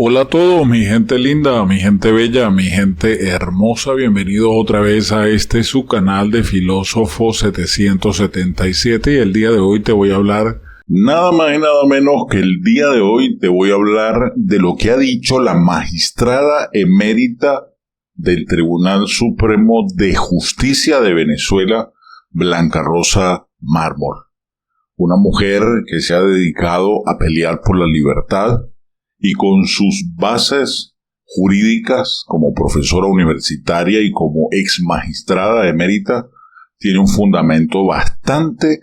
Hola a todos, mi gente linda, mi gente bella, mi gente hermosa, bienvenidos otra vez a su canal de Filósofo 777 y el día de hoy te voy a hablar nada más y nada menos que el día de hoy te voy a hablar de lo que ha dicho la magistrada emérita del Tribunal Supremo de Justicia de Venezuela, Blanca Rosa Mármol, una mujer que se ha dedicado a pelear por la libertad y con sus bases jurídicas como profesora universitaria y como ex magistrada emérita, tiene un fundamento bastante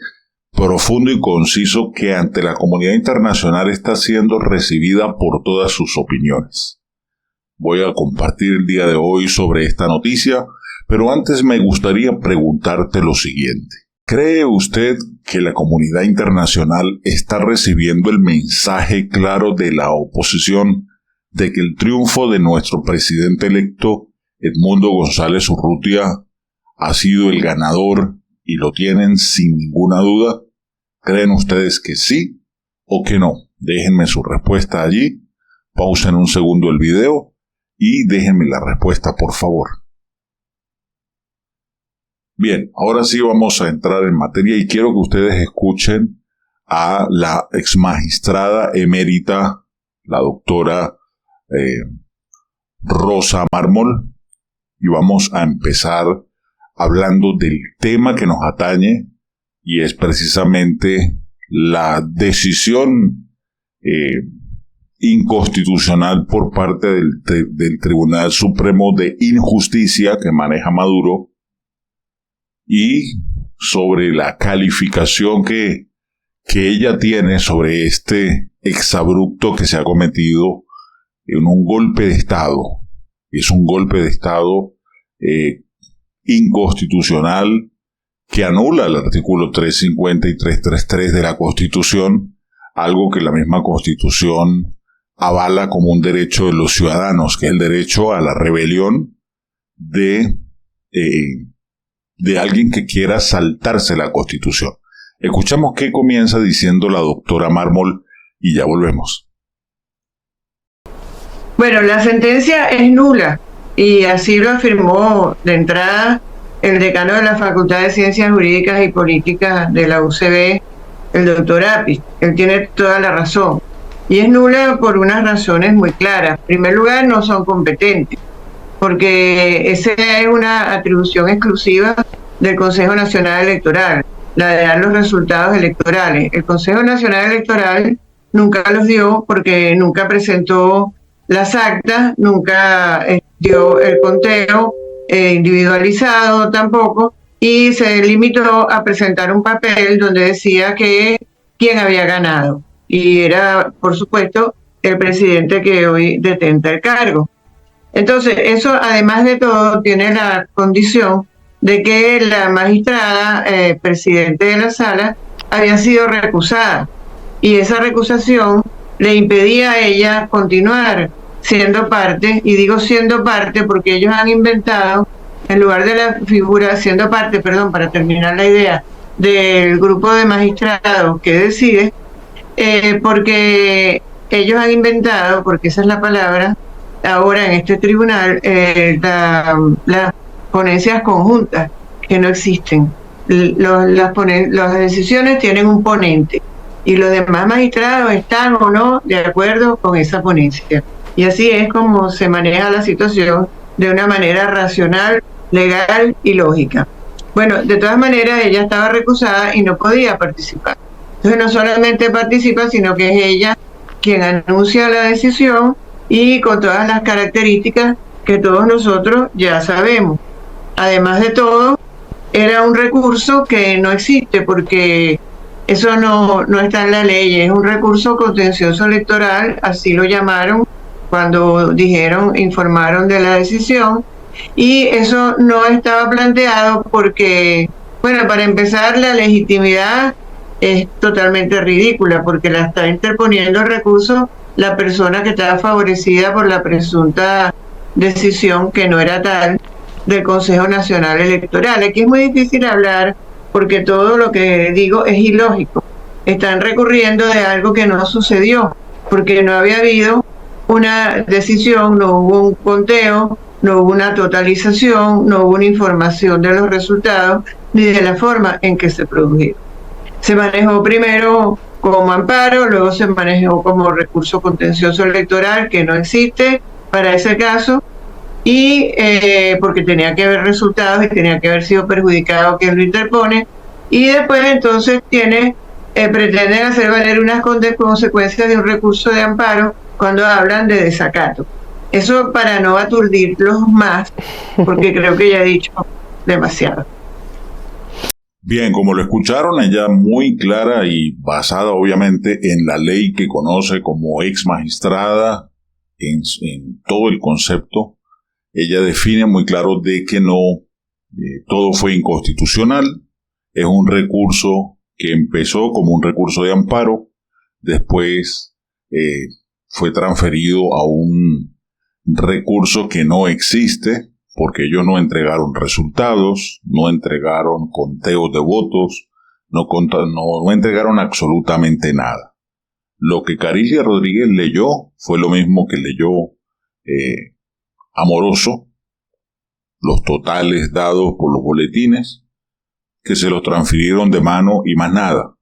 profundo y conciso que ante la comunidad internacional está siendo recibida por todas sus opiniones. Voy a compartir el día de hoy sobre esta noticia, pero antes me gustaría preguntarte lo siguiente. ¿Cree usted que la comunidad internacional está recibiendo el mensaje claro de la oposición de que el triunfo de nuestro presidente electo, Edmundo González Urrutia, ha sido el ganador y lo tienen sin ninguna duda? ¿Creen ustedes que sí o que no? Déjenme su respuesta allí, pausen un segundo el video y déjenme la respuesta, por favor. Bien, ahora sí vamos a entrar en materia y quiero que ustedes escuchen a la exmagistrada emérita, la doctora Rosa Mármol, y vamos a empezar hablando del tema que nos atañe y es precisamente la decisión inconstitucional por parte del Tribunal Supremo de Injusticia que maneja Maduro, y sobre la calificación que ella tiene sobre este exabrupto que se ha cometido en un golpe de Estado. Es un golpe de Estado inconstitucional que anula el artículo 350 y 333 de la Constitución, algo que la misma Constitución avala como un derecho de los ciudadanos, que es el derecho a la rebelión de alguien que quiera saltarse la Constitución. Escuchamos qué comienza diciendo la doctora Mármol y ya volvemos. Bueno, la sentencia es nula y así lo afirmó de entrada el decano de la Facultad de Ciencias Jurídicas y Políticas de la UCB, el doctor Apis. Él tiene toda la razón. Y es nula por unas razones muy claras. En primer lugar, no son competentes, porque esa es una atribución exclusiva del Consejo Nacional Electoral, la de dar los resultados electorales. El Consejo Nacional Electoral nunca los dio porque nunca presentó las actas, nunca dio el conteo individualizado tampoco, y se limitó a presentar un papel donde decía que quién había ganado, y era, por supuesto, el presidente que hoy detenta el cargo. Entonces, eso, además de todo, tiene la condición de que la magistrada, presidente de la sala, había sido recusada, y esa recusación le impedía a ella continuar siendo parte, y digo siendo parte porque ellos han inventado, en lugar de la figura, siendo parte, perdón, para terminar la idea, del grupo de magistrados que decide, porque ellos han inventado, porque esa es la palabra, ahora en este tribunal, las ponencias conjuntas, que no existen. Las decisiones tienen un ponente y los demás magistrados están o no de acuerdo con esa ponencia. Y así es como se maneja la situación de una manera racional, legal y lógica. Bueno, de todas maneras ella estaba recusada y no podía participar. Entonces no solamente participa, sino que es ella quien anuncia la decisión y con todas las características que todos nosotros ya sabemos. Además de todo, era un recurso que no existe porque eso no está en la ley, es un recurso contencioso electoral, así lo llamaron cuando informaron de la decisión, y eso no estaba planteado porque, bueno, para empezar, la legitimidad es totalmente ridícula porque la está interponiendo el recurso la persona que estaba favorecida por la presunta decisión, que no era tal, del Consejo Nacional Electoral. Aquí es muy difícil hablar porque todo lo que digo es ilógico. Están recurriendo de algo que no sucedió, porque no había habido una decisión, no hubo un conteo, no hubo una totalización, no hubo una información de los resultados ni de la forma en que se produjeron. Se manejó primero como amparo, luego se manejó como recurso contencioso electoral, que no existe para ese caso, y porque tenía que haber resultados y tenía que haber sido perjudicado quien lo interpone, y después entonces pretenden hacer valer unas consecuencias de un recurso de amparo cuando hablan de desacato. Eso para no aturdirlos más, porque creo que ya he dicho demasiado. Bien, como lo escucharon, ella muy clara y basada obviamente en la ley que conoce como ex magistrada, en todo el concepto, ella define muy claro de que no, todo fue inconstitucional, es un recurso que empezó como un recurso de amparo, después fue transferido a un recurso que no existe, porque ellos no entregaron resultados, no entregaron conteos de votos, no entregaron absolutamente nada. Lo que Carilia Rodríguez leyó fue lo mismo que leyó Amoroso, los totales dados por los boletines, que se los transfirieron de mano y más nada.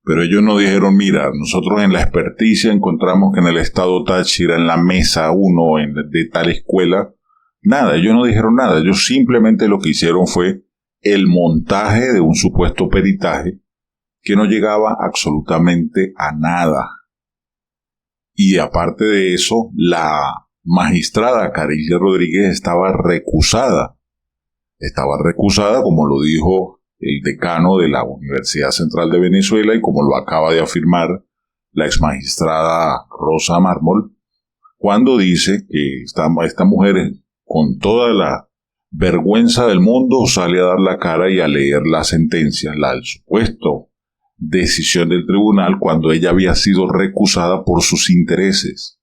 Pero ellos no dijeron, mira, nosotros en la experticia encontramos que en el estado Táchira, en la mesa 1 de tal escuela, nada, ellos no dijeron nada, ellos simplemente lo que hicieron fue el montaje de un supuesto peritaje que no llegaba absolutamente a nada. Y aparte de eso, la magistrada Carilia Rodríguez estaba recusada, como lo dijo el decano de la Universidad Central de Venezuela y como lo acaba de afirmar la exmagistrada Rosa Mármol, cuando dice que esta mujer, con toda la vergüenza del mundo, sale a dar la cara y a leer la sentencia, el supuesto decisión del tribunal, cuando ella había sido recusada por sus intereses,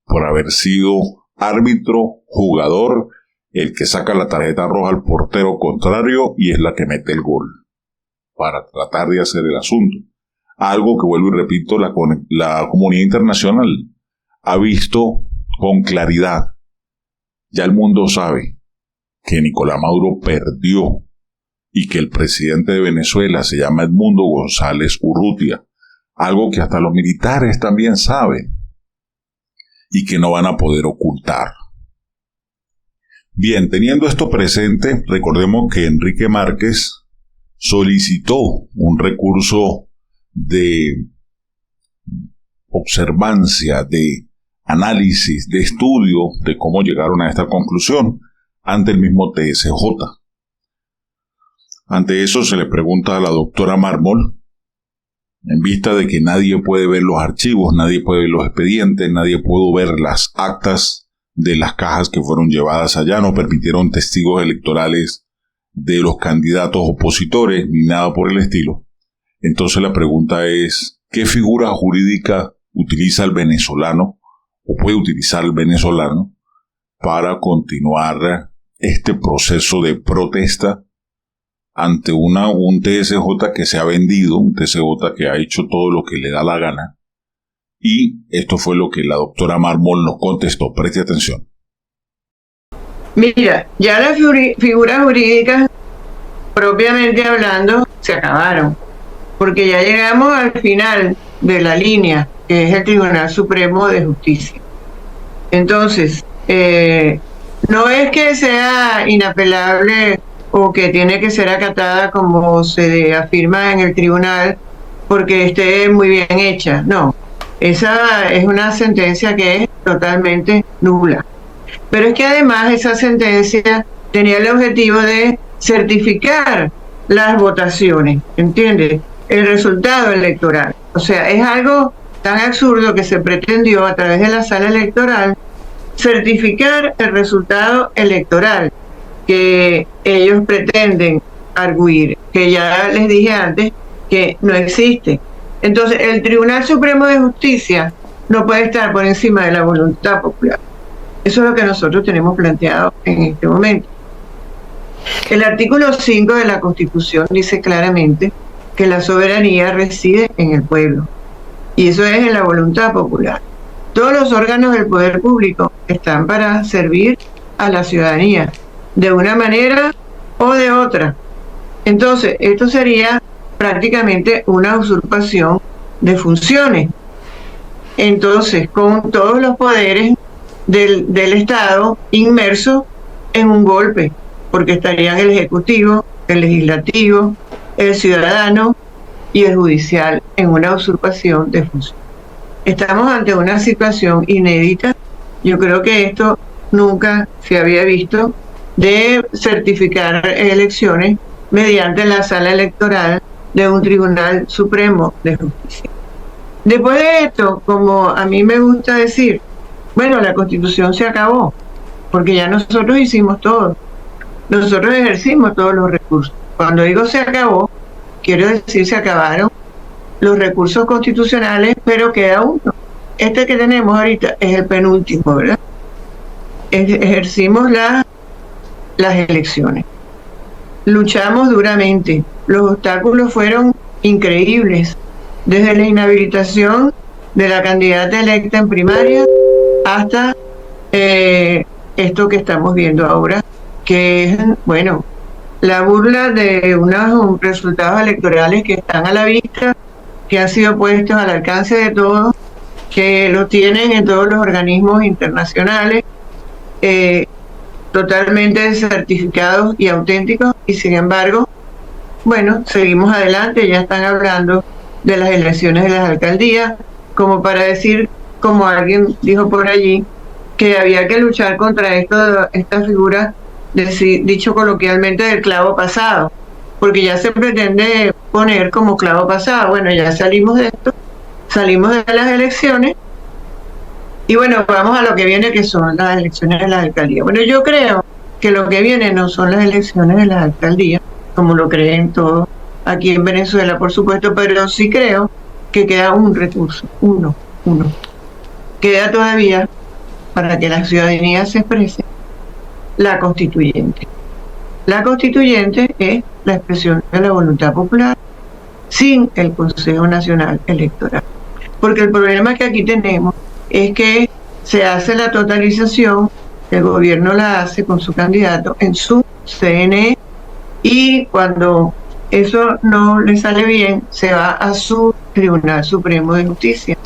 por haber sido árbitro, jugador, el que saca la tarjeta roja al portero contrario y es la que mete el gol, para tratar de hacer el asunto. Algo que, vuelvo y repito, la comunidad internacional ha visto con claridad. Ya el mundo sabe que Nicolás Maduro perdió y que el presidente de Venezuela se llama Edmundo González Urrutia, algo que hasta los militares también saben y que no van a poder ocultar. Bien, teniendo esto presente, recordemos que Enrique Márquez solicitó un recurso de observancia, de análisis, de estudio de cómo llegaron a esta conclusión ante el mismo TSJ. Ante eso se le pregunta a la doctora Mármol, en vista de que nadie puede ver los archivos, nadie puede ver los expedientes, nadie pudo ver las actas de las cajas que fueron llevadas allá, no permitieron testigos electorales de los candidatos opositores ni nada por el estilo. Entonces la pregunta es, ¿qué figura jurídica utiliza el venezolano o puede utilizar el venezolano para continuar este proceso de protesta ante un TSJ que se ha vendido, un TSJ que ha hecho todo lo que le da la gana? Y esto fue lo que la doctora Mármol nos contestó. Preste atención. Mira, ya las figuras jurídicas, propiamente hablando, se acabaron, porque ya llegamos al final de la línea, que es el Tribunal Supremo de Justicia. Entonces, no es que sea inapelable o que tiene que ser acatada como se afirma en el tribunal porque esté muy bien hecha, no. Esa es una sentencia que es totalmente nula. Pero es que además esa sentencia tenía el objetivo de certificar las votaciones, ¿entiendes? El resultado electoral. O sea, es algo tan absurdo que se pretendió a través de la sala electoral certificar el resultado electoral que ellos pretenden arguir, que ya les dije antes que no existe. Entonces, el Tribunal Supremo de Justicia no puede estar por encima de la voluntad popular. Eso es lo que nosotros tenemos planteado en este momento. El artículo 5 de la Constitución dice claramente que la soberanía reside en el pueblo. Y eso es en la voluntad popular. Todos los órganos del poder público están para servir a la ciudadanía, de una manera o de otra. Entonces, esto sería prácticamente una usurpación de funciones. Entonces, con todos los poderes del Estado inmersos en un golpe, porque estarían el Ejecutivo, el Legislativo, el Ciudadano y el Judicial en una usurpación de funciones. Estamos ante una situación inédita. Yo creo que esto nunca se había visto, de certificar elecciones mediante la sala electoral de un Tribunal Supremo de Justicia. Después de esto, como a mí me gusta decir, bueno, la Constitución se acabó, porque ya nosotros hicimos todo. Nosotros ejercimos todos los recursos. Cuando digo se acabó, quiero decir se acabaron los recursos constitucionales, pero queda uno. Este que tenemos ahorita es el penúltimo, ¿verdad? Ejercimos las elecciones. Luchamos duramente. Los obstáculos fueron increíbles. Desde la inhabilitación de la candidata electa en primaria hasta esto que estamos viendo ahora, que es, bueno, la burla de unos resultados electorales que están a la vista, que han sido puestos al alcance de todos, que lo tienen en todos los organismos internacionales, totalmente certificados y auténticos, y sin embargo, bueno, seguimos adelante. Ya están hablando de las elecciones de las alcaldías, como para decir, como alguien dijo por allí, que había que luchar contra esta figura, dicho coloquialmente, del clavo pasado, porque ya se pretende poner como clavo pasado. Bueno, ya salimos de esto, salimos de las elecciones, y bueno, vamos a lo que viene, que son las elecciones de las alcaldías. Bueno, yo creo que lo que viene no son las elecciones de las alcaldías, como lo creen todos aquí en Venezuela, por supuesto, pero sí creo que queda un recurso, uno. Queda todavía para que la ciudadanía se exprese, la constituyente. La constituyente es la expresión de la voluntad popular sin el Consejo Nacional Electoral. Porque el problema que aquí tenemos es que se hace la totalización, el gobierno la hace con su candidato en su CNE, y cuando eso no le sale bien, se va a su Tribunal Supremo de Justicia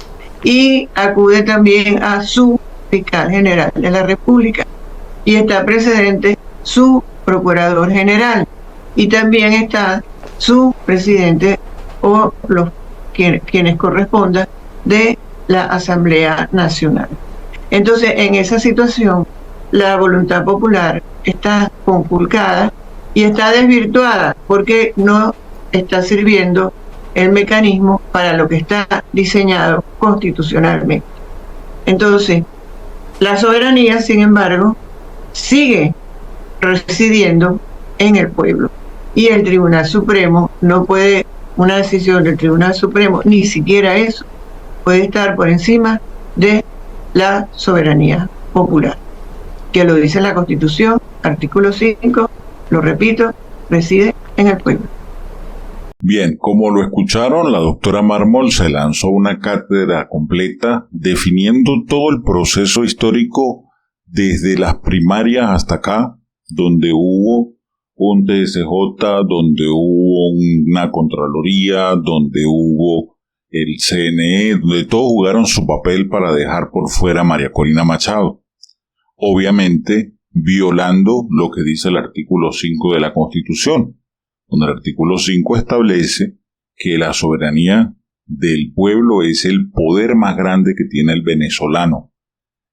y acude también a su fiscal general de la República, y está precedente su procurador general, y también está su presidente o quienes correspondan de la Asamblea Nacional. Entonces, en esa situación, la voluntad popular está conculcada y está desvirtuada, porque no está sirviendo el mecanismo para lo que está diseñado constitucionalmente. Entonces, la soberanía, sin embargo, sigue residiendo en el pueblo, y el Tribunal Supremo no puede, una decisión del Tribunal Supremo, ni siquiera eso, puede estar por encima de la soberanía popular, que lo dice la Constitución, artículo 5, lo repito, reside en el pueblo. Bien, como lo escucharon, la doctora Mármol se lanzó una cátedra completa definiendo todo el proceso histórico desde las primarias hasta acá, donde hubo un TSJ, donde hubo una Contraloría, donde hubo el CNE, donde todos jugaron su papel para dejar por fuera a María Corina Machado. Obviamente, violando lo que dice el artículo 5 de la Constitución, donde el artículo 5 establece que la soberanía del pueblo es el poder más grande que tiene el venezolano.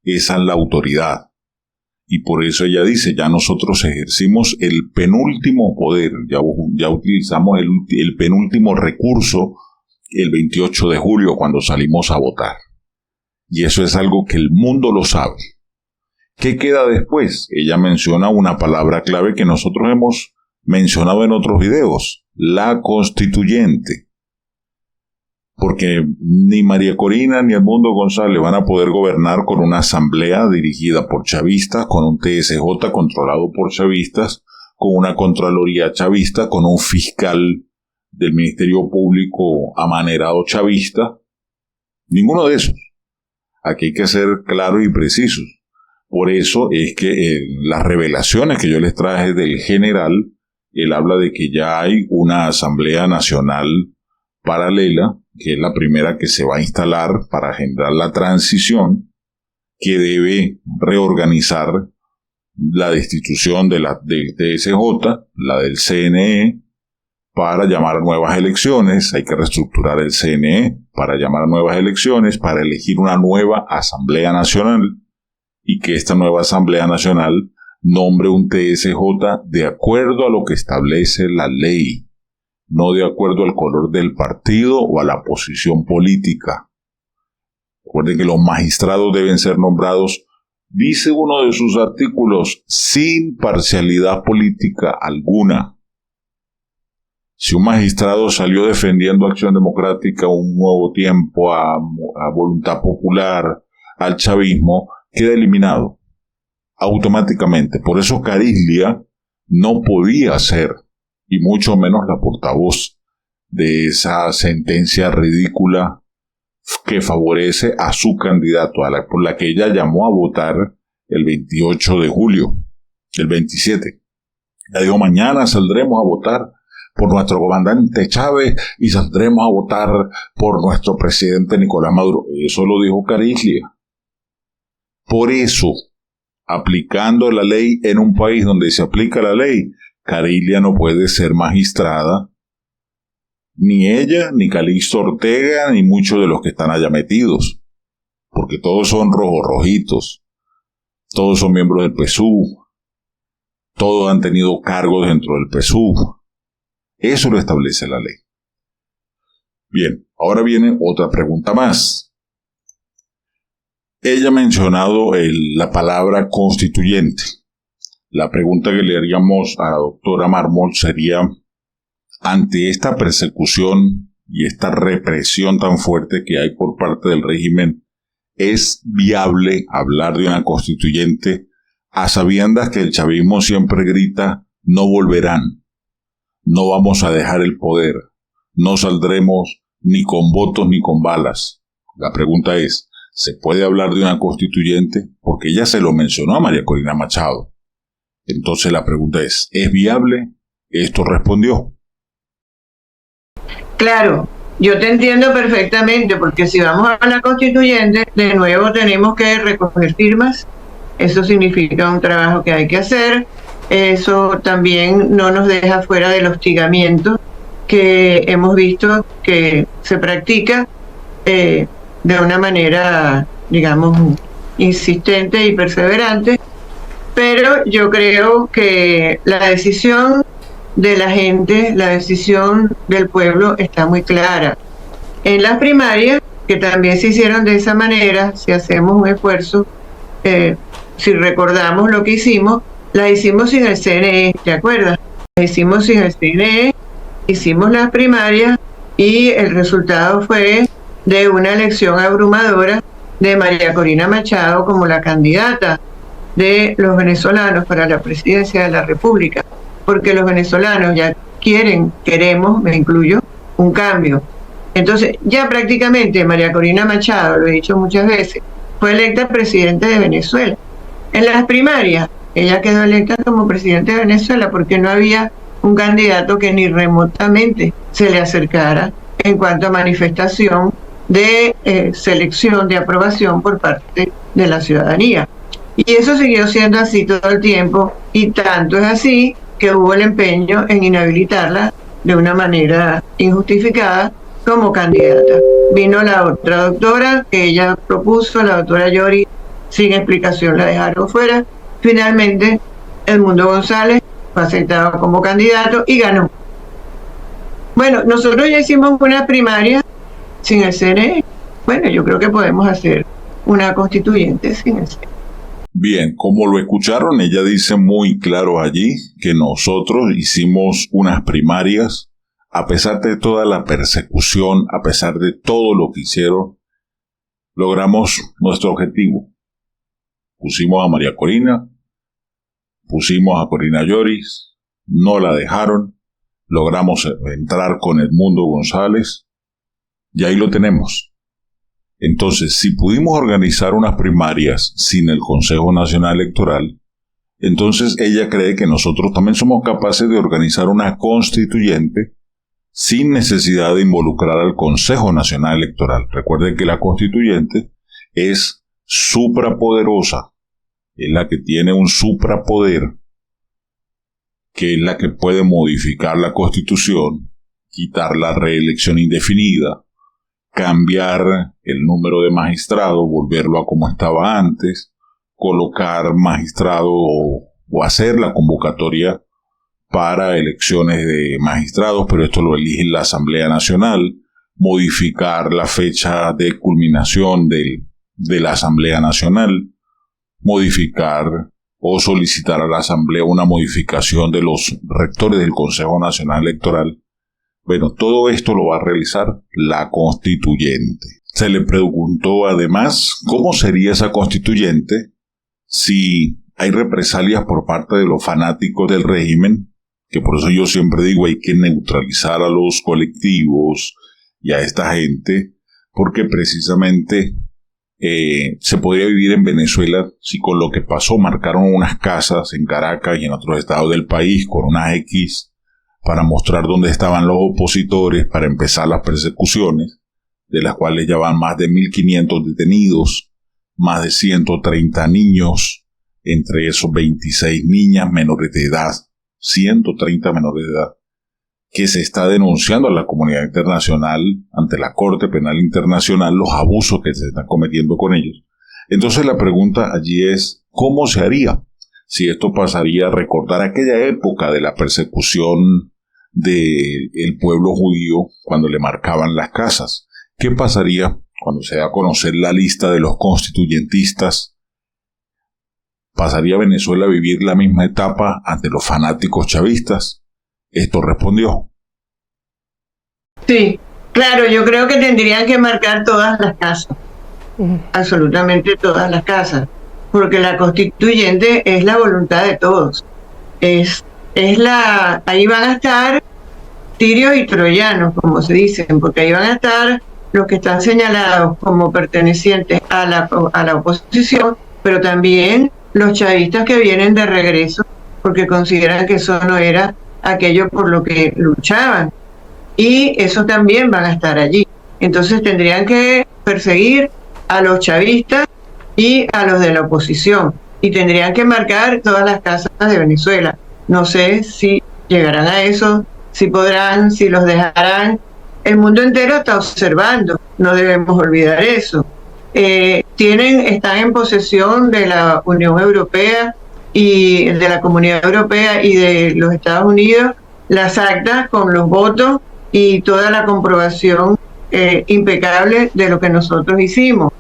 Esa es la autoridad. Y por eso ella dice, ya nosotros ejercimos el penúltimo poder, ya utilizamos el penúltimo recurso el 28 de julio cuando salimos a votar. Y eso es algo que el mundo lo sabe. ¿Qué queda después? Ella menciona una palabra clave que nosotros hemos mencionado en otros videos, la constituyente. Porque ni María Corina ni Edmundo González van a poder gobernar con una asamblea dirigida por chavistas, con un TSJ controlado por chavistas, con una contraloría chavista, con un fiscal del Ministerio Público amanerado chavista. Ninguno de esos. Aquí hay que ser claros y precisos. Por eso es que las revelaciones que yo les traje del general, él habla de que ya hay una Asamblea Nacional paralela, que es la primera que se va a instalar para generar la transición, que debe reorganizar la destitución del TSJ, la del CNE, para llamar a nuevas elecciones. Hay que reestructurar el CNE para llamar a nuevas elecciones, para elegir una nueva Asamblea Nacional, y que esta nueva Asamblea Nacional nombre un TSJ de acuerdo a lo que establece la ley, no de acuerdo al color del partido o a la posición política. Recuerden que los magistrados deben ser nombrados, dice uno de sus artículos, sin parcialidad política alguna. Si un magistrado salió defendiendo Acción Democrática, un nuevo tiempo, a Voluntad Popular, al chavismo, queda eliminado automáticamente. Por eso Carillia no podía ser, y mucho menos la portavoz de esa sentencia ridícula que favorece a su candidato, por la que ella llamó a votar el 28 de julio, el 27. Ella dijo, mañana saldremos a votar por nuestro comandante Chávez y saldremos a votar por nuestro presidente Nicolás Maduro. Eso lo dijo Carillia. Por eso, aplicando la ley en un país donde se aplica la ley, Carillia no puede ser magistrada, ni ella, ni Calixto Ortega, ni muchos de los que están allá metidos, porque todos son rojitos, todos son miembros del PSUV, todos han tenido cargos dentro del PSUV. Eso lo establece la ley. Bien, ahora viene otra pregunta más. Ella ha mencionado la palabra constituyente. La pregunta que le haríamos a la doctora Mármol sería, ante esta persecución y esta represión tan fuerte que hay por parte del régimen, ¿es viable hablar de una constituyente a sabiendas que el chavismo siempre grita, no volverán, no vamos a dejar el poder, no saldremos ni con votos ni con balas? La pregunta es, ¿se puede hablar de una constituyente? Porque ella se lo mencionó a María Corina Machado. Entonces la pregunta ¿es viable? Esto respondió. Claro, yo te entiendo perfectamente, porque si vamos a la constituyente, de nuevo tenemos que recoger firmas. Eso significa un trabajo que hay que hacer. Eso también no nos deja fuera del hostigamiento que hemos visto que se practica de una manera, digamos, insistente y perseverante. Pero yo creo que la decisión de la gente, la decisión del pueblo está muy clara. En las primarias, que también se hicieron de esa manera, si hacemos un esfuerzo, si recordamos lo que hicimos, las hicimos sin el CNE, ¿te acuerdas? Las hicimos sin el CNE, hicimos las primarias y el resultado fue de una elección abrumadora de María Corina Machado como la candidata de los venezolanos para la presidencia de la República, porque los venezolanos ya queremos, me incluyo, un cambio. Entonces, ya prácticamente María Corina Machado, lo he dicho muchas veces, fue electa presidente de Venezuela. En las primarias, ella quedó electa como presidente de Venezuela porque no había un candidato que ni remotamente se le acercara en cuanto a manifestación de selección, de aprobación por parte de la ciudadanía. Y eso siguió siendo así todo el tiempo, y tanto es así que hubo el empeño en inhabilitarla de una manera injustificada como candidata. Vino la otra doctora que ella propuso, la doctora Yori, sin explicación la dejaron fuera. Finalmente, Edmundo González fue aceptado como candidato y ganó. Bueno, nosotros ya hicimos una primaria sin el CNE. Bueno, yo creo que podemos hacer una constituyente sin el CNE. Bien, como lo escucharon, ella dice muy claro allí que nosotros hicimos unas primarias, a pesar de toda la persecución, a pesar de todo lo que hicieron, logramos nuestro objetivo. Pusimos a María Corina, pusimos a Corina Lloris, no la dejaron, logramos entrar con Edmundo González, y ahí lo tenemos. Entonces, si pudimos organizar unas primarias sin el Consejo Nacional Electoral, entonces ella cree que nosotros también somos capaces de organizar una constituyente sin necesidad de involucrar al Consejo Nacional Electoral. Recuerden que la constituyente es suprapoderosa, es la que tiene un suprapoder, que es la que puede modificar la Constitución, quitar la reelección indefinida, cambiar el número de magistrados, volverlo a como estaba antes, colocar magistrados o hacer la convocatoria para elecciones de magistrados, pero esto lo elige la Asamblea Nacional, modificar la fecha de culminación de la Asamblea Nacional, modificar o solicitar a la Asamblea una modificación de los rectores del Consejo Nacional Electoral. Bueno, todo esto lo va a realizar la constituyente. Se le preguntó además cómo sería esa constituyente si hay represalias por parte de los fanáticos del régimen, que por eso yo siempre digo hay que neutralizar a los colectivos y a esta gente, porque precisamente se podría vivir en Venezuela si con lo que pasó marcaron unas casas en Caracas y en otros estados del país con unas X para mostrar dónde estaban los opositores, para empezar las persecuciones, de las cuales ya van más de 1.500 detenidos, más de 130 niños, entre esos 26 niñas menores de edad, 130 menores de edad, que se está denunciando a la comunidad internacional ante la Corte Penal Internacional los abusos que se están cometiendo con ellos. Entonces la pregunta allí es, ¿cómo se haría? Si esto pasaría a recordar aquella época de la persecución del pueblo judío cuando le marcaban las casas. ¿Qué pasaría cuando se da a conocer la lista de los constituyentistas? ¿Pasaría Venezuela a vivir la misma etapa ante los fanáticos chavistas? Esto respondió. Sí, claro, yo creo que tendrían que marcar todas las casas, absolutamente todas las casas, porque la constituyente es la voluntad de todos. Ahí van a estar tirios y troyanos, como se dicen, porque ahí van a estar los que están señalados como pertenecientes a la oposición, pero también los chavistas que vienen de regreso, porque consideran que eso no era aquello por lo que luchaban, y eso también van a estar allí. Entonces tendrían que perseguir a los chavistas y a los de la oposición, y tendrían que marcar todas las casas de Venezuela. No sé si llegarán a eso, si podrán, si los dejarán. El mundo entero está observando, no debemos olvidar eso. Están en posesión de la Unión Europea y de la Comunidad Europea y de los Estados Unidos las actas con los votos y toda la comprobación impecable de lo que nosotros hicimos.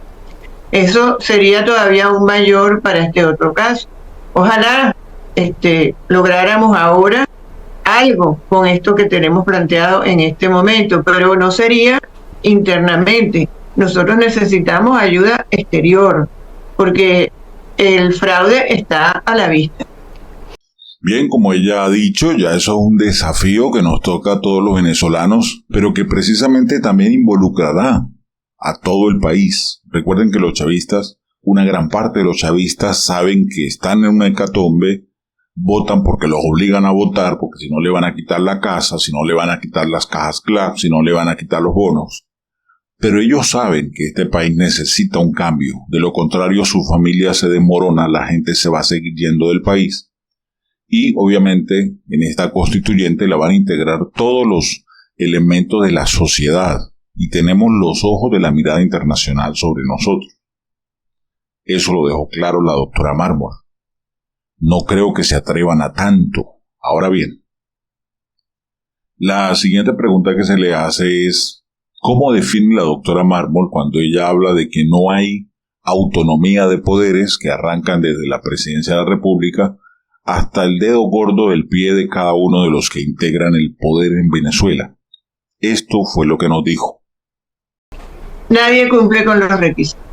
Eso sería todavía aún mayor para este otro caso. Ojalá lográramos ahora algo con esto que tenemos planteado en este momento, pero no sería internamente. Nosotros necesitamos ayuda exterior, porque el fraude está a la vista. Bien, como ella ha dicho, ya eso es un desafío que nos toca a todos los venezolanos, pero que precisamente también involucrará a todo el país. Recuerden que los chavistas, una gran parte de los chavistas saben que están en una hecatombe, votan porque los obligan a votar, porque si no le van a quitar la casa, si no le van a quitar las cajas CLAP, si no le van a quitar los bonos. Pero ellos saben que este país necesita un cambio, de lo contrario su familia se desmorona, la gente se va a seguir yendo del país. Y obviamente en esta constituyente la van a integrar todos los elementos de la sociedad y tenemos los ojos de la mirada internacional sobre nosotros. Eso lo dejó claro la doctora Mármol. No creo que se atrevan a tanto. Ahora bien, la siguiente pregunta que se le hace es, ¿cómo define la doctora Mármol cuando ella habla de que no hay autonomía de poderes que arrancan desde la presidencia de la República hasta el dedo gordo del pie de cada uno de los que integran el poder en Venezuela? Esto fue lo que nos dijo. Nadie cumple con los requisitos.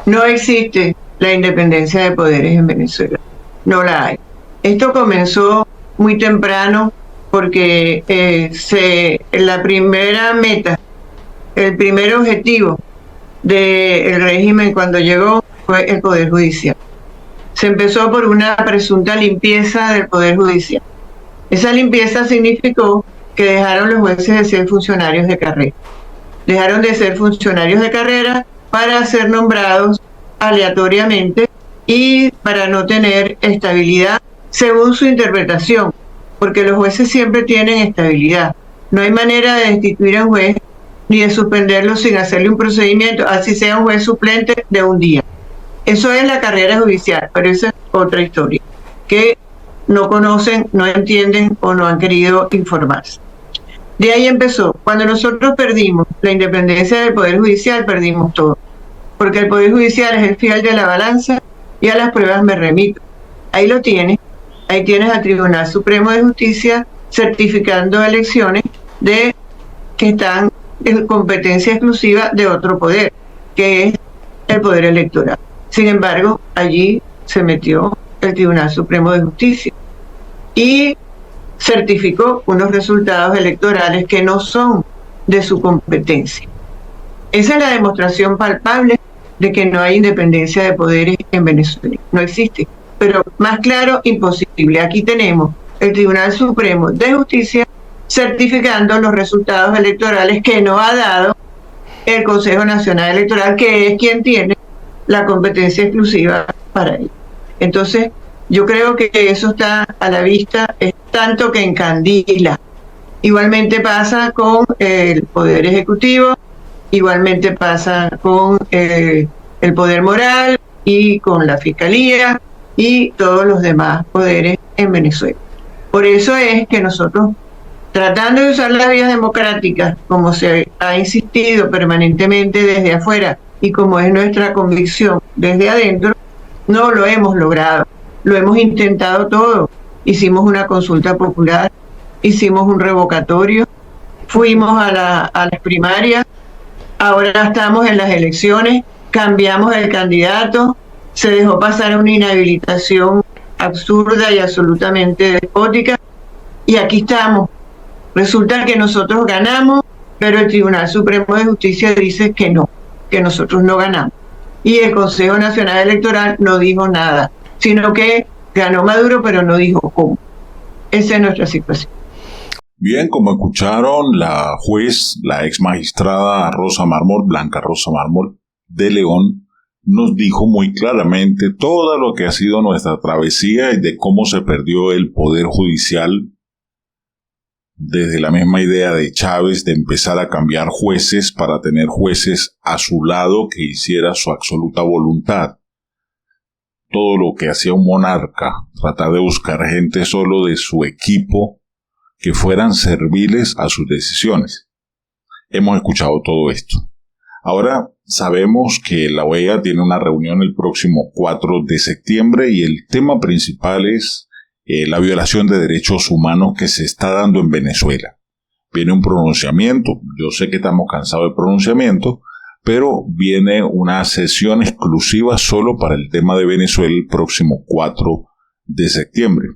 No existe la independencia de poderes en Venezuela. No la hay. Esto comenzó muy temprano porque la primera meta, el primer objetivo del régimen cuando llegó fue el Poder Judicial. Se empezó por una presunta limpieza del Poder Judicial. Esa limpieza significó que dejaron los jueces de ser funcionarios de carrera. Dejaron de ser funcionarios de carrera para ser nombrados aleatoriamente y para no tener estabilidad según su interpretación, porque los jueces siempre tienen estabilidad. No hay manera de destituir a un juez ni de suspenderlo sin hacerle un procedimiento, así sea un juez suplente de un día. Eso es la carrera judicial, pero esa es otra historia, que no conocen, no entienden o no han querido informarse. De ahí empezó. Cuando nosotros perdimos la independencia del Poder Judicial, perdimos todo, porque el Poder Judicial es el fiel de la balanza y a las pruebas me remito. Ahí lo tienes, ahí tienes al Tribunal Supremo de Justicia certificando elecciones de que están en competencia exclusiva de otro poder, que es el poder electoral. Sin embargo, allí se metió el Tribunal Supremo de Justicia y certificó unos resultados electorales que no son de su competencia. Esa es la demostración palpable de que no hay independencia de poderes en Venezuela. No existe. Pero más claro, imposible. Aquí tenemos el Tribunal Supremo de Justicia certificando los resultados electorales que no ha dado el Consejo Nacional Electoral, que es quien tiene la competencia exclusiva para ello. Entonces, yo creo que eso está a la vista, es tanto que encandila. Igualmente pasa con el Poder Ejecutivo, igualmente pasa con el Poder Moral y con la Fiscalía y todos los demás poderes en Venezuela. Por eso es que nosotros, tratando de usar las vías democráticas, como se ha insistido permanentemente desde afuera y como es nuestra convicción desde adentro, no lo hemos logrado. Lo hemos intentado todo. Hicimos una consulta popular, hicimos un revocatorio, fuimos a las primarias, ahora estamos en las elecciones, cambiamos el candidato, se dejó pasar una inhabilitación absurda y absolutamente despótica, y aquí estamos. Resulta que nosotros ganamos, pero el Tribunal Supremo de Justicia dice que no, que nosotros no ganamos. Y el Consejo Nacional Electoral no dijo nada, sino que ganó Maduro, pero no dijo cómo. Esa es nuestra situación. Bien, como escucharon, la juez, la ex magistrada Rosa Mármol, Blanca Rosa Mármol de León, nos dijo muy claramente todo lo que ha sido nuestra travesía y de cómo se perdió el poder judicial desde la misma idea de Chávez de empezar a cambiar jueces para tener jueces a su lado que hiciera su absoluta voluntad. Todo lo que hacía un monarca, tratar de buscar gente solo de su equipo que fueran serviles a sus decisiones. Hemos escuchado todo esto. Ahora sabemos que la OEA tiene una reunión el próximo 4 de septiembre y el tema principal es la violación de derechos humanos que se está dando en Venezuela. Viene un pronunciamiento, yo sé que estamos cansados del pronunciamiento, pero viene una sesión exclusiva solo para el tema de Venezuela el próximo 4 de septiembre.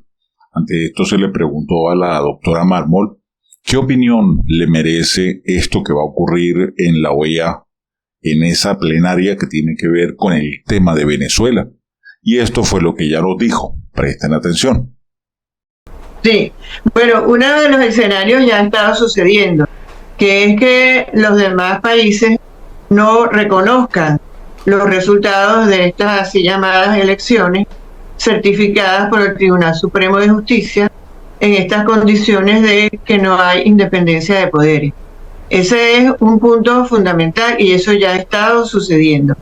Ante esto se le preguntó a la doctora Mármol qué opinión le merece esto que va a ocurrir en la OEA en esa plenaria que tiene que ver con el tema de Venezuela. Y esto fue lo que ella nos dijo. Presten atención. Sí, bueno, uno de los escenarios ya ha estado sucediendo, que es que los demás países no reconozcan los resultados de estas así llamadas elecciones certificadas por el Tribunal Supremo de Justicia en estas condiciones de que no hay independencia de poderes. Ese es un punto fundamental y eso ya ha estado sucediendo.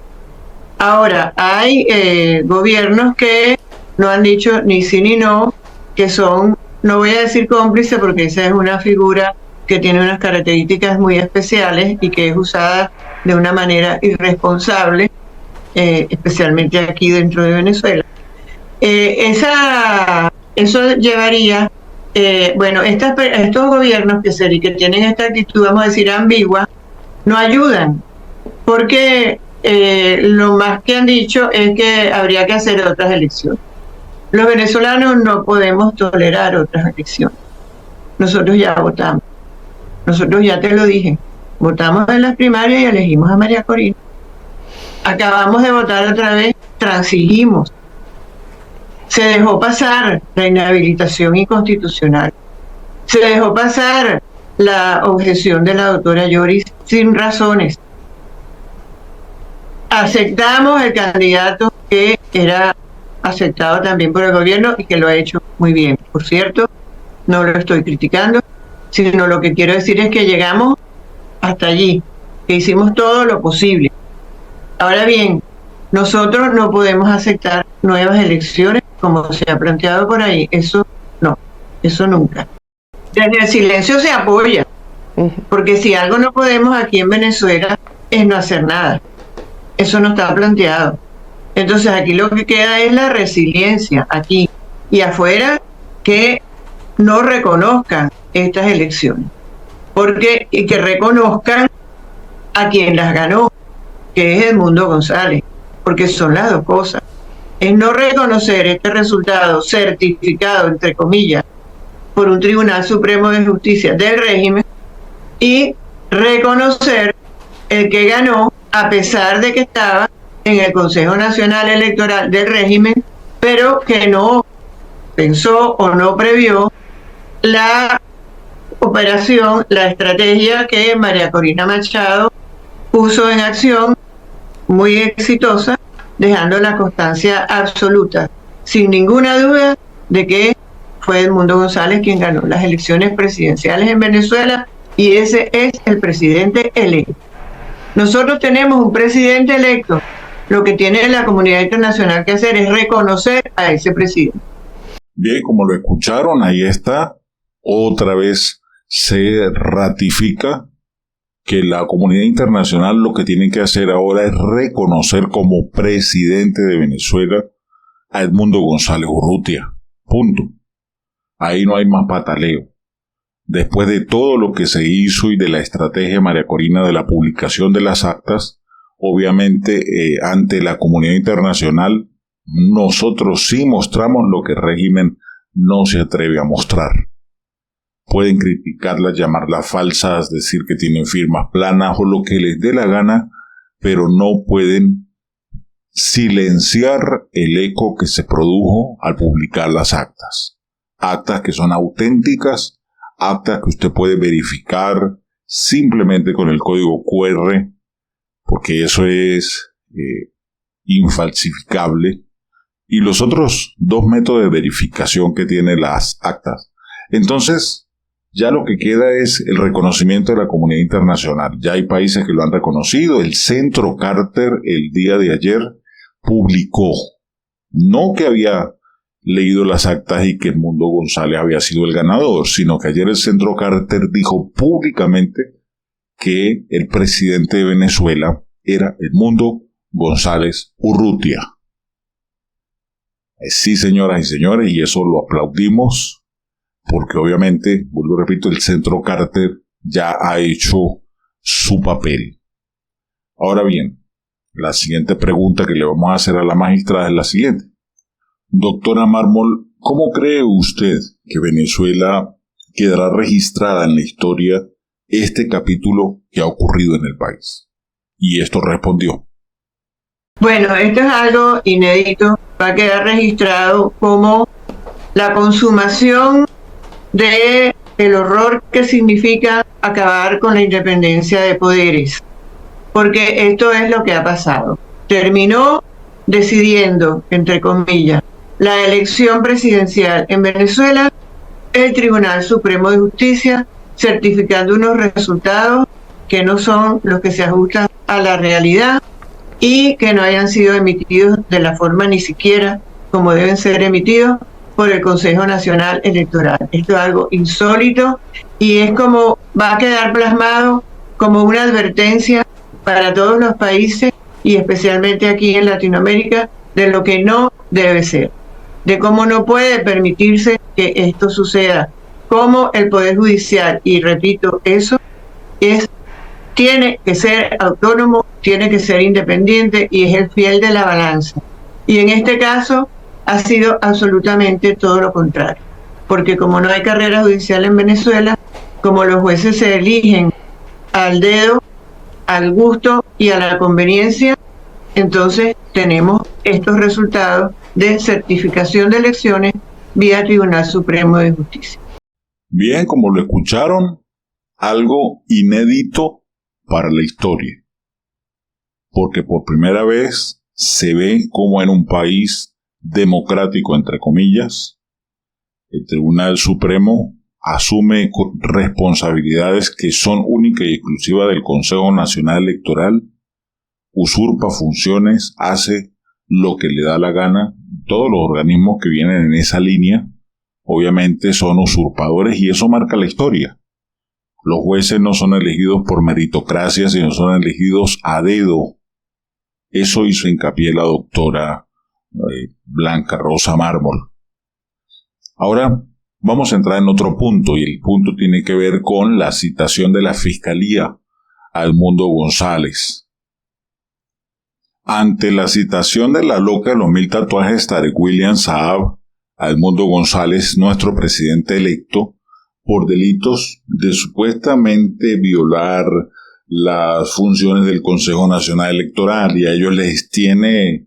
Ahora, hay gobiernos que no han dicho ni sí ni no, que son, no voy a decir cómplices porque esa es una figura que tiene unas características muy especiales y que es usada de una manera irresponsable, especialmente aquí dentro de Venezuela. Eso llevaría, estos gobiernos que tienen esta actitud, vamos a decir, ambigua, no ayudan, porque lo más que han dicho es que habría que hacer otras elecciones. Los venezolanos no podemos tolerar otras elecciones. Nosotros ya votamos. Nosotros ya te lo dije. Votamos en las primarias y elegimos a María Corina. Acabamos de votar otra vez, transigimos. Se dejó pasar la inhabilitación inconstitucional. Se dejó pasar la objeción de la doctora Lloris sin razones. Aceptamos el candidato que era aceptado también por el gobierno y que lo ha hecho muy bien. Por cierto, no lo estoy criticando, sino lo que quiero decir es que llegamos hasta allí, que hicimos todo lo posible. Ahora bien, nosotros no podemos aceptar nuevas elecciones como se ha planteado por ahí. Eso no, eso nunca. Desde el silencio se apoya, porque si algo no podemos aquí en Venezuela es no hacer nada. Eso no está planteado. Entonces aquí lo que queda es la resiliencia, aquí y afuera, que no reconozcan estas elecciones, y que reconozcan a quien las ganó, que es Edmundo González, porque son las dos cosas. Es no reconocer este resultado certificado, entre comillas, por un Tribunal Supremo de Justicia del régimen, y reconocer el que ganó a pesar de que estaba en el Consejo Nacional Electoral del régimen, pero que no pensó o no previó la operación, la estrategia que María Corina Machado puso en acción, muy exitosa, dejando la constancia absoluta, sin ninguna duda, de que fue Edmundo González quien ganó las elecciones presidenciales en Venezuela, y ese es el presidente electo. Nosotros tenemos un presidente electo. Lo que tiene la comunidad internacional que hacer es reconocer a ese presidente. Bien, como lo escucharon, ahí está. Otra vez se ratifica que la comunidad internacional lo que tiene que hacer ahora es reconocer como presidente de Venezuela a Edmundo González Urrutia. Punto. Ahí no hay más pataleo. Después de todo lo que se hizo y de la estrategia de María Corina de la publicación de las actas, obviamente ante la comunidad internacional nosotros sí mostramos lo que el régimen no se atreve a mostrar. Pueden criticarlas, llamarlas falsas, decir que tienen firmas planas o lo que les dé la gana, pero no pueden silenciar el eco que se produjo al publicar las actas. Actas que son auténticas, actas que usted puede verificar simplemente con el código QR, porque eso es infalsificable, y los otros dos métodos de verificación que tienen las actas. Entonces, ya lo que queda es el reconocimiento de la comunidad internacional. Ya hay países que lo han reconocido. El Centro Carter el día de ayer publicó, no que había leído las actas y que Edmundo González había sido el ganador, sino que ayer el Centro Carter dijo públicamente que el presidente de Venezuela era Edmundo González Urrutia. Sí, señoras y señores, y eso lo aplaudimos, porque obviamente, vuelvo y repito, el Centro Carter ya ha hecho su papel. Ahora bien, la siguiente pregunta que le vamos a hacer a la magistrada es la siguiente. Doctora Mármol, ¿cómo cree usted que Venezuela quedará registrada en la historia este capítulo que ha ocurrido en el país? Y esto respondió. Bueno, esto es algo inédito. Va a quedar registrado como la consumación de el horror que significa acabar con la independencia de poderes. Porque esto es lo que ha pasado. Terminó decidiendo, entre comillas, la elección presidencial en Venezuela, el Tribunal Supremo de Justicia, certificando unos resultados que no son los que se ajustan a la realidad y que no hayan sido emitidos de la forma ni siquiera como deben ser emitidos por el Consejo Nacional Electoral. Esto es algo insólito y es como va a quedar plasmado como una advertencia para todos los países y especialmente aquí en Latinoamérica de lo que no debe ser, de cómo no puede permitirse que esto suceda, cómo el Poder Judicial, y repito, eso tiene que ser autónomo, tiene que ser independiente y es el fiel de la balanza. Y en este caso ha sido absolutamente todo lo contrario, porque como no hay carrera judicial en Venezuela, como los jueces se eligen al dedo, al gusto y a la conveniencia, entonces tenemos estos resultados de certificación de elecciones vía Tribunal Supremo de Justicia. Bien, como lo escucharon, algo inédito para la historia, porque por primera vez se ve como en un país democrático, entre comillas, el Tribunal Supremo asume responsabilidades que son únicas y exclusivas del Consejo Nacional Electoral, usurpa funciones, hace lo que le da la gana. Todos los organismos que vienen en esa línea, obviamente, son usurpadores y eso marca la historia. Los jueces no son elegidos por meritocracia, sino son elegidos a dedo. Eso hizo hincapié la doctora Blanca Rosa Mármol. Ahora vamos a entrar en otro punto, y el punto tiene que ver con la citación de la Fiscalía a Edmundo González. Ante la citación de la loca de los 1000 tatuajes Tarek William Saab a Edmundo González, nuestro presidente electo, por delitos de supuestamente violar las funciones del Consejo Nacional Electoral, y a ellos les tiene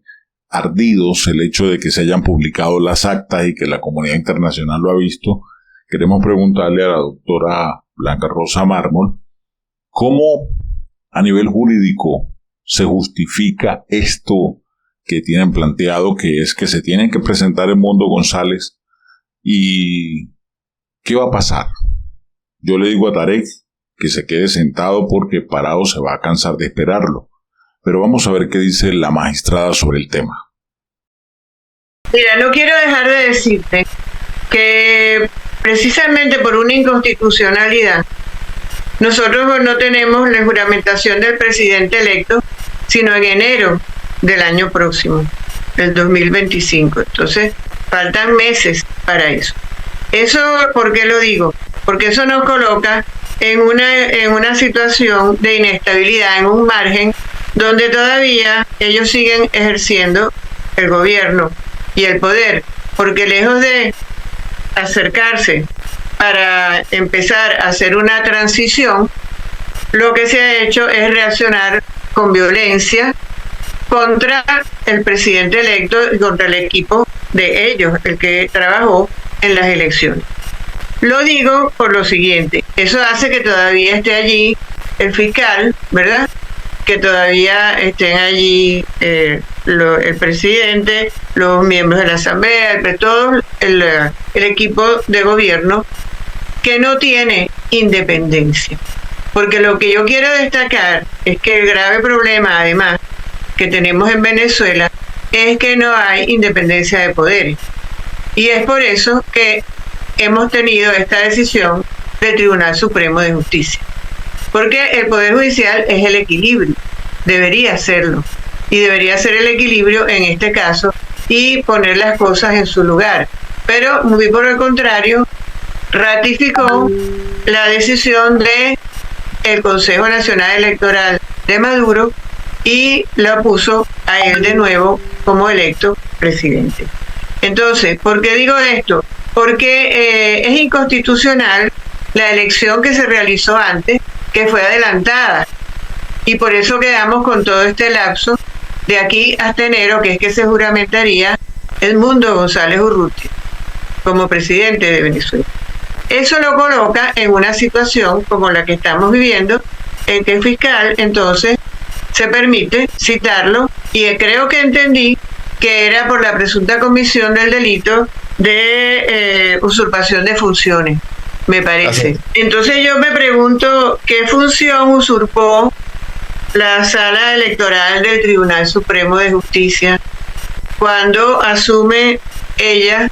ardidos el hecho de que se hayan publicado las actas y que la comunidad internacional lo ha visto, queremos preguntarle a la doctora Blanca Rosa Mármol cómo a nivel jurídico se justifica esto que tienen planteado, que es que se tienen que presentar Edmundo González, y ¿qué va a pasar? Yo le digo a Tarek que se quede sentado porque parado se va a cansar de esperarlo. Pero vamos a ver qué dice la magistrada sobre el tema. Mira, no quiero dejar de decirte que precisamente por una inconstitucionalidad, nosotros no tenemos la juramentación del presidente electo, sino en enero del año próximo, del 2025. Entonces, faltan meses para eso. ¿Eso por qué lo digo? Porque eso nos coloca en una situación de inestabilidad, en un margen donde todavía ellos siguen ejerciendo el gobierno y el poder, porque lejos de acercarse para empezar a hacer una transición, lo que se ha hecho es reaccionar con violencia contra el presidente electo y contra el equipo de ellos, el que trabajó en las elecciones. Lo digo por lo siguiente, eso hace que todavía esté allí el fiscal, ¿verdad? Que todavía estén allí el presidente, los miembros de la asamblea, todo el equipo de gobierno que no tiene independencia. Porque lo que yo quiero destacar es que el grave problema, además, que tenemos en Venezuela es que no hay independencia de poderes. Y es por eso que hemos tenido esta decisión del Tribunal Supremo de Justicia. Porque el Poder Judicial es el equilibrio, debería serlo. Y debería ser el equilibrio en este caso y poner las cosas en su lugar. Pero muy por el contrario, ratificó la decisión de el Consejo Nacional Electoral de Maduro y lo puso a él de nuevo como electo presidente. Entonces, ¿por qué digo esto? Porque es inconstitucional la elección que se realizó antes, que fue adelantada, y por eso quedamos con todo este lapso de aquí hasta enero, que es que se juramentaría Edmundo González Urrutia como presidente de Venezuela. Eso lo coloca en una situación como la que estamos viviendo, en que el fiscal entonces se permite citarlo, y creo que entendí que era por la presunta comisión del delito de usurpación de funciones, me parece. Entonces yo me pregunto qué función usurpó la sala electoral del Tribunal Supremo de Justicia cuando asume ella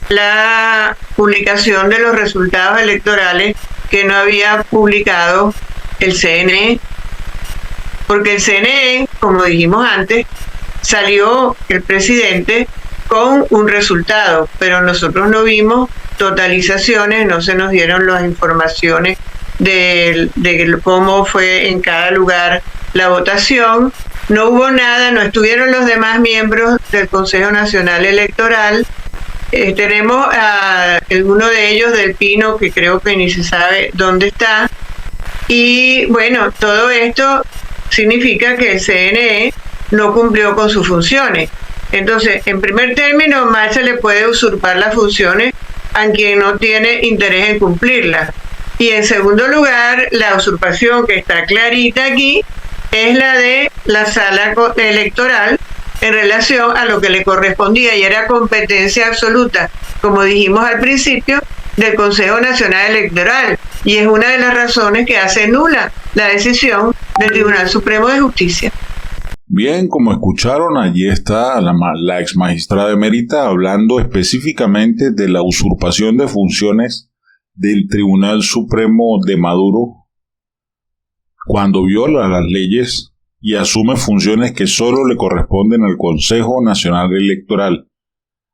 la publicación de los resultados electorales que no había publicado el CNE, porque el CNE, como dijimos antes, salió el presidente con un resultado, pero nosotros no vimos totalizaciones, no se nos dieron las informaciones de cómo fue en cada lugar la votación, no hubo nada, no estuvieron los demás miembros del Consejo Nacional Electoral. Tenemos a uno de ellos, del Pino, que creo que ni se sabe dónde está, y bueno, todo esto significa que el CNE no cumplió con sus funciones. Entonces, en primer término, mal se le puede usurpar las funciones a quien no tiene interés en cumplirlas. Y en segundo lugar, la usurpación que está clarita aquí es la de la sala electoral en relación a lo que le correspondía y era competencia absoluta, como dijimos al principio, del Consejo Nacional Electoral, y es una de las razones que hace nula la decisión del Tribunal Supremo de Justicia. Bien, como escucharon, allí está la ex magistrada emérita hablando específicamente de la usurpación de funciones del Tribunal Supremo de Maduro cuando viola las leyes y asume funciones que solo le corresponden al Consejo Nacional Electoral.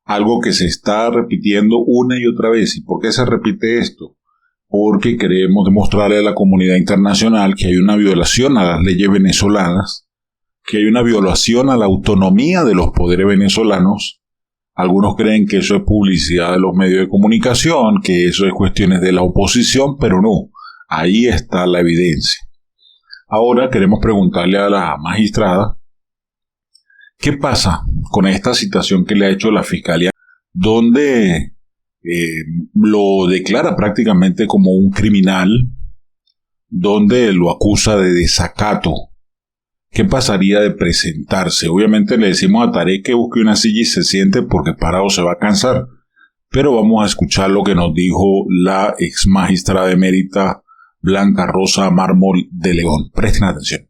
Algo que se está repitiendo una y otra vez. ¿Y por qué se repite esto? Porque queremos demostrarle a la comunidad internacional que hay una violación a las leyes venezolanas, que hay una violación a la autonomía de los poderes venezolanos. Algunos creen que eso es publicidad de los medios de comunicación, que eso es cuestiones de la oposición, pero no, ahí está la evidencia. Ahora queremos preguntarle a la magistrada, ¿qué pasa con esta citación que le ha hecho la Fiscalía, donde lo declara prácticamente como un criminal, donde lo acusa de desacato? ¿Qué pasaría de presentarse? Obviamente le decimos a Tarek que busque una silla y se siente porque parado se va a cansar, pero vamos a escuchar lo que nos dijo la ex magistrada emérita Blanca Rosa Mármol de León. Presten atención.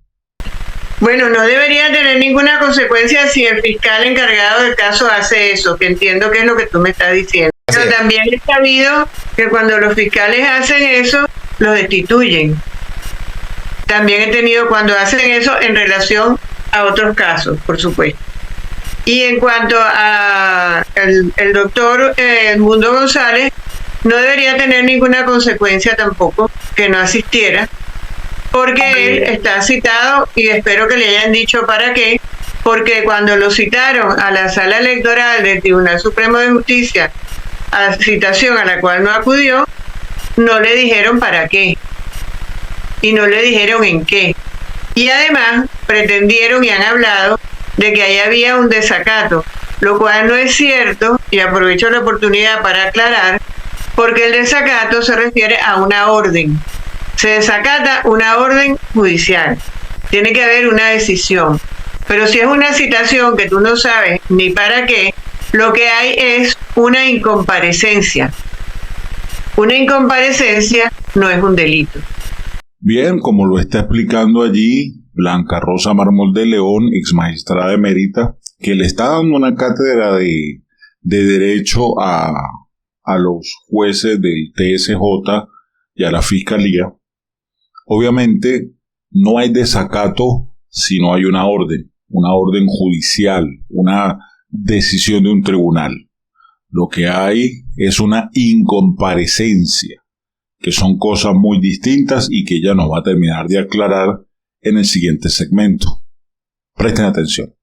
Bueno, no debería tener ninguna consecuencia si el fiscal encargado del caso hace eso, que entiendo que es lo que tú me estás diciendo. Pero Sí. también he sabido que cuando los fiscales hacen eso, los destituyen. También he tenido cuando hacen eso en relación a otros casos, por supuesto. Y en cuanto a el doctor Edmundo González, no debería tener ninguna consecuencia tampoco que no asistiera, porque él está citado y espero que le hayan dicho para qué, porque cuando lo citaron a la sala electoral del Tribunal Supremo de Justicia, a citación a la cual no acudió, no le dijeron para qué y no le dijeron en qué. Y además pretendieron y han hablado de que ahí había un desacato, lo cual no es cierto, y aprovecho la oportunidad para aclarar, porque el desacato se refiere a una orden. Se desacata una orden judicial. Tiene que haber una decisión. Pero si es una citación que tú no sabes ni para qué, lo que hay es una incomparecencia. Una incomparecencia no es un delito. Bien, como lo está explicando allí Blanca Rosa Mármol de León, ex magistrada emérita, que le está dando una cátedra de derecho a los jueces del TSJ y a la Fiscalía. Obviamente no hay desacato si no hay una orden judicial, una decisión de un tribunal. Lo que hay es una incomparecencia, que son cosas muy distintas y que ella nos va a terminar de aclarar en el siguiente segmento. Presten atención.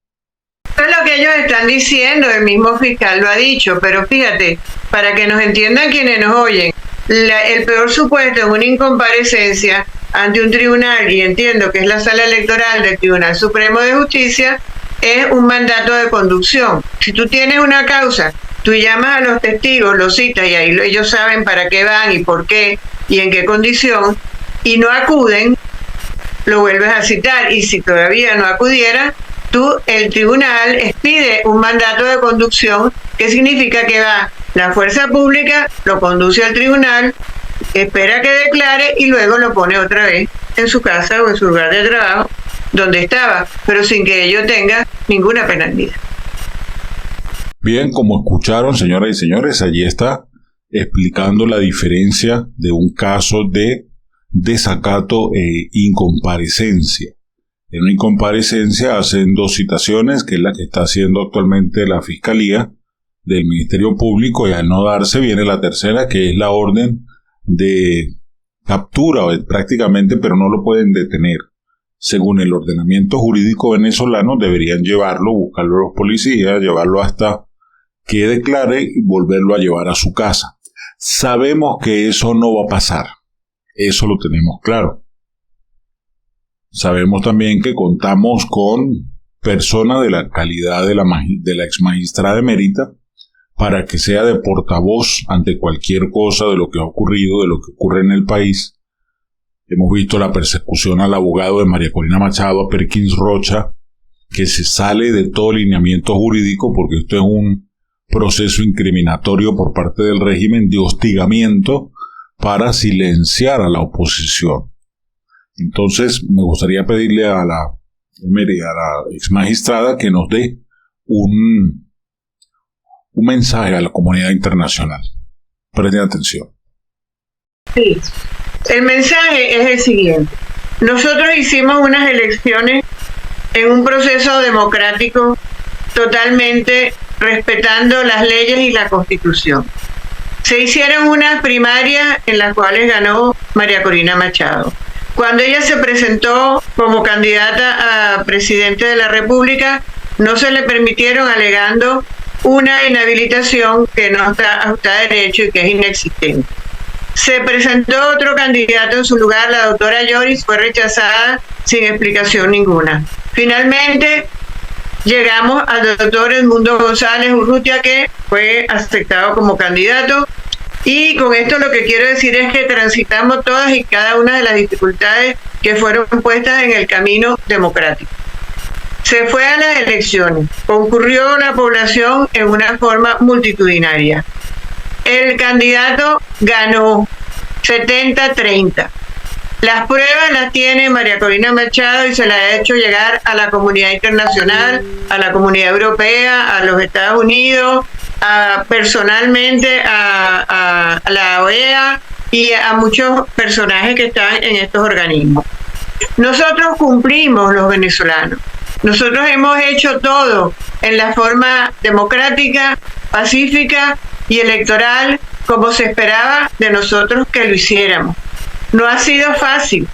Eso es lo que ellos están diciendo, el mismo fiscal lo ha dicho, pero fíjate, para que nos entiendan quienes nos oyen, el peor supuesto es una incomparecencia ante un tribunal, y entiendo que es la sala electoral del Tribunal Supremo de Justicia, es un mandato de conducción. Si tú tienes una causa, tú llamas a los testigos, los citas y ahí ellos saben para qué van y por qué y en qué condición, y no acuden, lo vuelves a citar, y si todavía no acudiera, el tribunal expide un mandato de conducción, que significa que va la fuerza pública, lo conduce al tribunal, espera que declare y luego lo pone otra vez en su casa o en su lugar de trabajo donde estaba, pero sin que ello tenga ninguna penalidad. Bien, como escucharon, señoras y señores, allí está explicando la diferencia de un caso de desacato e incomparecencia. En una incomparecencia hacen dos citaciones, que es la que está haciendo actualmente la Fiscalía del Ministerio Público, y al no darse viene la tercera, que es la orden de captura prácticamente, pero no lo pueden detener. Según el ordenamiento jurídico venezolano, deberían llevarlo, buscarlo los policías, llevarlo hasta que declare y volverlo a llevar a su casa. Sabemos que eso no va a pasar. Eso lo tenemos claro. Sabemos también que contamos con persona de la calidad de la ex magistrada emérita para que sea de portavoz ante cualquier cosa de lo que ha ocurrido, de lo que ocurre en el país. Hemos visto la persecución al abogado de María Corina Machado, a Perkins Rocha, que se sale de todo lineamiento jurídico porque esto es un proceso incriminatorio por parte del régimen de hostigamiento para silenciar a la oposición. Entonces, me gustaría pedirle a la ex magistrada que nos dé un mensaje a la comunidad internacional. Presten atención. Sí, el mensaje es el siguiente. Nosotros hicimos unas elecciones en un proceso democrático totalmente respetando las leyes y la Constitución. Se hicieron unas primarias en las cuales ganó María Corina Machado. Cuando ella se presentó como candidata a presidente de la República, no se le permitieron alegando una inhabilitación que no está ajustada a derecho y que es inexistente. Se presentó otro candidato en su lugar, la doctora Lloris, fue rechazada sin explicación ninguna. Finalmente, llegamos al doctor Edmundo González Urrutia, que fue aceptado como candidato, y con esto lo que quiero decir es que transitamos todas y cada una de las dificultades que fueron puestas en el camino democrático. Se fue a las elecciones, concurrió la población en una forma multitudinaria. El candidato ganó 70-30. Las pruebas las tiene María Corina Machado y se las ha hecho llegar a la comunidad internacional, a la comunidad europea, a los Estados Unidos, personalmente a la OEA y a muchos personajes que están en estos organismos. Nosotros cumplimos, los venezolanos. Nosotros hemos hecho todo en la forma democrática, pacífica y electoral como se esperaba de nosotros que lo hiciéramos. No ha sido fácil,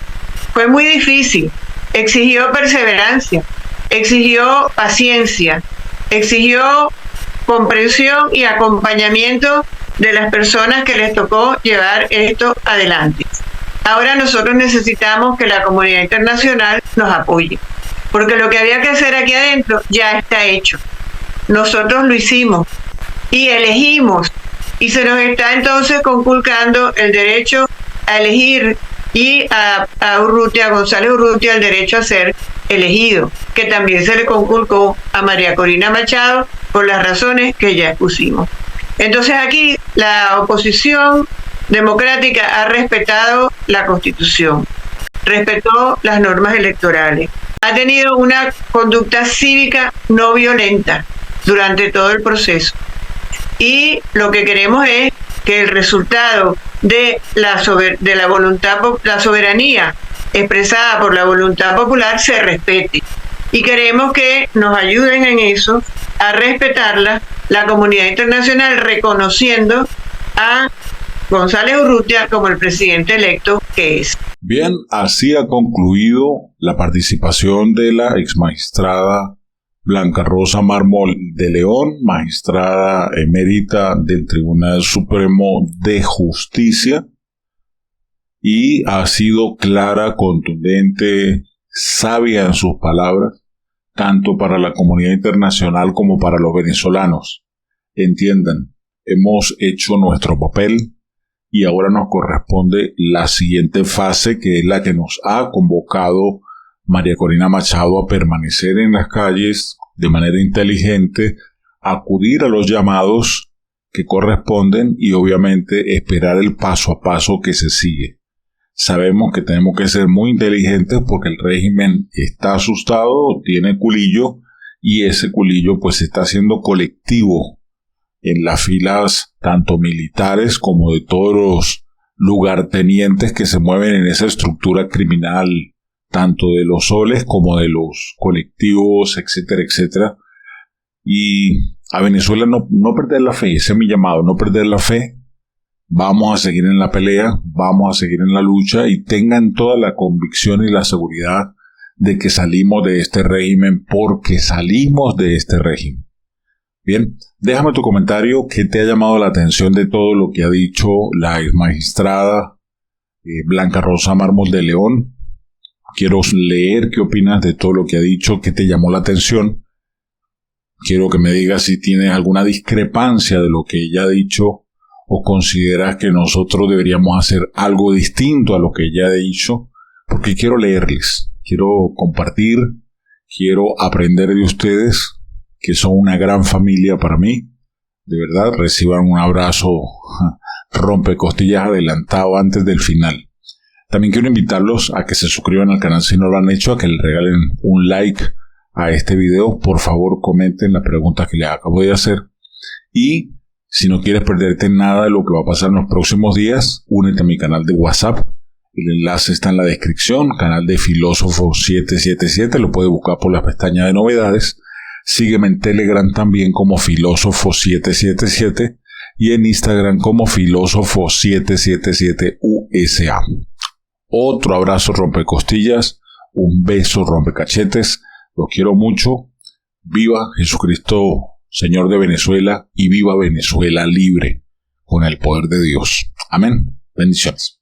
fue muy difícil, exigió perseverancia, exigió paciencia, exigió comprensión y acompañamiento de las personas que les tocó llevar esto adelante. Ahora nosotros necesitamos que la comunidad internacional nos apoye, porque lo que había que hacer aquí adentro ya está hecho. Nosotros lo hicimos y elegimos, y se nos está entonces conculcando el derecho a elegir y a González Urrutia el derecho a ser elegido, que también se le conculcó a María Corina Machado por las razones que ya expusimos. Entonces aquí la oposición democrática ha respetado la Constitución, respetó las normas electorales, ha tenido una conducta cívica no violenta durante todo el proceso. Y lo que queremos es que el resultado de la soberanía expresada por la voluntad popular se respete. Y queremos que nos ayuden en eso, a respetarla, la comunidad internacional reconociendo a González Urrutia como el presidente electo que es. Bien, así ha concluido la participación de la exmagistrada Blanca Rosa Mármol de León, magistrada emérita del Tribunal Supremo de Justicia, y ha sido clara, contundente, sabia en sus palabras, tanto para la comunidad internacional como para los venezolanos. Entiendan, hemos hecho nuestro papel y ahora nos corresponde la siguiente fase, que es la que nos ha convocado María Corina Machado a permanecer en las calles de manera inteligente, acudir a los llamados que corresponden y obviamente esperar el paso a paso que se sigue. Sabemos que tenemos que ser muy inteligentes porque el régimen está asustado, tiene culillo, y ese culillo pues está siendo colectivo en las filas tanto militares como de todos los lugartenientes que se mueven en esa estructura criminal, tanto de los soles como de los colectivos, etcétera, etcétera. Y a Venezuela no perder la fe, ese es mi llamado, no perder la fe. Vamos a seguir en la pelea, vamos a seguir en la lucha y tengan toda la convicción y la seguridad de que salimos de este régimen porque salimos de este régimen. Bien, déjame tu comentario, qué te ha llamado la atención de todo lo que ha dicho la exmagistrada Blanca Rosa Mármol de León. Quiero leer qué opinas de todo lo que ha dicho, qué te llamó la atención. Quiero que me digas si tienes alguna discrepancia de lo que ella ha dicho o consideras que nosotros deberíamos hacer algo distinto a lo que ella ha dicho, porque quiero leerles, quiero compartir, quiero aprender de ustedes, que son una gran familia para mí. De verdad, reciban un abrazo rompecostillas adelantado antes del final. También quiero invitarlos a que se suscriban al canal si no lo han hecho, a que le regalen un like a este video. Por favor, comenten las preguntas que les acabo de hacer. Y si no quieres perderte nada de lo que va a pasar en los próximos días, únete a mi canal de WhatsApp. El enlace está en la descripción, canal de Filósofo 777, lo puedes buscar por la pestaña de novedades. Sígueme en Telegram también como Filósofo 777 y en Instagram como Filósofo 777 USA. Otro abrazo rompecostillas, un beso rompecachetes, los quiero mucho. Viva Jesucristo, Señor de Venezuela, y viva Venezuela libre con el poder de Dios. Amén. Bendiciones.